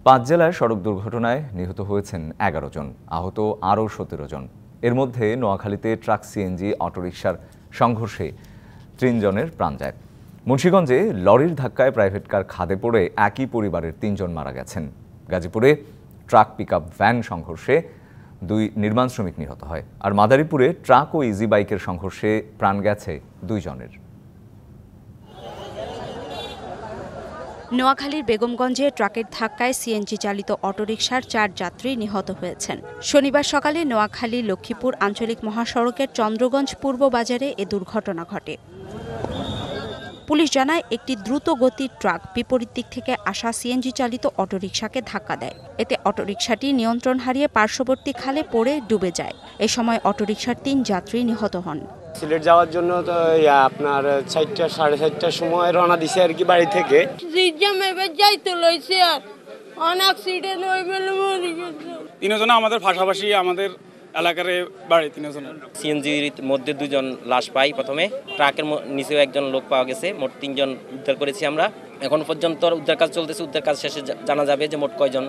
5 জেলায় সড়ক দুর্ঘটনায় নিহত হয়েছেন 11 জন, আহত আরও 17 জন। এর মধ্যে নোয়াখালীতে ট্রাক সিএনজি অটোরিকশার সংঘর্ষে 3 জনের প্রাণ যায়। মুন্সিগঞ্জে লরির ধাক্কায় প্রাইভেট কার খাদে পড়ে একই পরিবারের 3 জন মারা গেছেন। গাজীপুরে ট্রাক পিকআপ ভ্যান সংঘর্ষে 2 নির্মাণ শ্রমিক নিহত হয়। আর মাদারীপুরে ট্রাক ও ইজি বাইকের সংঘর্ষে প্রাণ গেছে 2 জনের। নোয়াখালীর বেগমগঞ্জে ট্রাকের ধাক্কায় সিএনজি চালিত অটোরিকশার 4 যাত্রী নিহত হয়েছেন। শনিবার সকালে নোয়াখালী লক্ষ্মীপুর আঞ্চলিক মহাসড়কের চন্দ্রগঞ্জ পূর্ব বাজারে এ দুর্ঘটনা ঘটে। পুলিশ জানায়, একটি দ্রুত গতির ট্রাক বিপরীত দিক থেকে আসা সিএনজি চালিত অটোরিকশাকে ধাক্কা দেয়। এতে অটোরিকশাটি নিয়ন্ত্রণ হারিয়ে পার্শ্ববর্তী খালে পড়ে ডুবে যায়। এ সময় অটোরিকশার 3 যাত্রী নিহত হন। সিলেট যাওয়ার জন্য তো আপনার 4টা সাড়ে 4টার সময় রওনা দিছে আর কি বাড়ি থেকে। তিনজন আমাদের পাশাপাশি আমাদের এলাকার বাড়ি। 3 জন সিএনজির মধ্যে 2 জন লাশ পাই। প্রথমে ট্রাকের নিচেও 1 জন লোক পাওয়া গেছে। মোট 3 জন উদ্ধার করেছি আমরা। এখন পর্যন্ত উদ্ধার কাজ চলতেছে। উদ্ধার কাজ শেষে জানা যাবে যে মোট কয়জন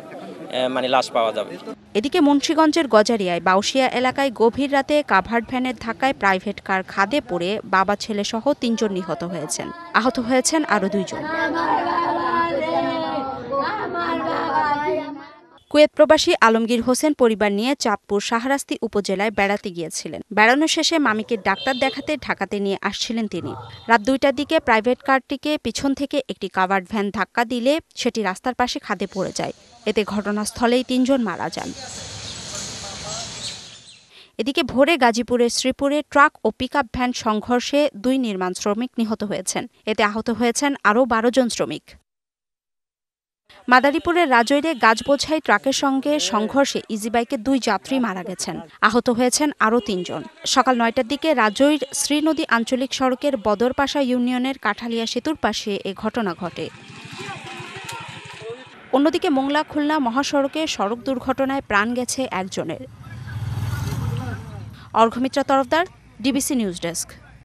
লাশ পাওয়া যাবে। এদিকে মুন্সিগঞ্জের গজারিয়ায় বাউশিয়া এলাকায় গভীর রাতে কাভার্ড ভ্যানের ধাক্কায় প্রাইভেট কার খাদে পড়ে বাবা ছেলে সহ 3 জন নিহত হয়েছেন। আহত হয়েছেন আরও 2 জন। কুয়েত প্রবাসী আলমগীর হোসেন পরিবার নিয়ে চাঁদপুর শাহরাস্তি উপজেলায় বেড়াতে গিয়েছিলেন। বেড়ানো শেষে মামিকে ডাক্তার দেখাতে ঢাকাতে নিয়ে আসছিলেন তিনি। রাত 2টার দিকে প্রাইভেট কারটিকে পিছন থেকে একটি কাভার্ড ভ্যান ধাক্কা দিলে সেটি রাস্তার পাশে খাদে পড়ে যায়। এতে ঘটনাস্থলেই 3 জন মারা যান। এদিকে ভোরে গাজীপুরের শ্রীপুরে ট্রাক ও পিকআপ ভ্যান সংঘর্ষে 2 নির্মাণ শ্রমিক নিহত হয়েছেন। এতে আহত হয়েছেন আরও 12 জন শ্রমিক। মাদারীপুরের রাজৈরে গাছ বোঝাই ট্রাকের সঙ্গে সংঘর্ষে ইজি বাইকে 2 যাত্রী মারা গেছেন। আহত হয়েছেন আরও 3 জন। সকাল 9টার দিকে রাজৈর শ্রীনদী আঞ্চলিক সড়কের বদরপাশা ইউনিয়নের কাঠালিয়া সেতুর পাশে এ ঘটনা ঘটে। অন্যদিকে মোংলা খুলনা মহাসড়কে সড়ক দুর্ঘটনায় প্রাণ গেছে 1 জনের। Arghamitra Tarafdar, DBC news desk.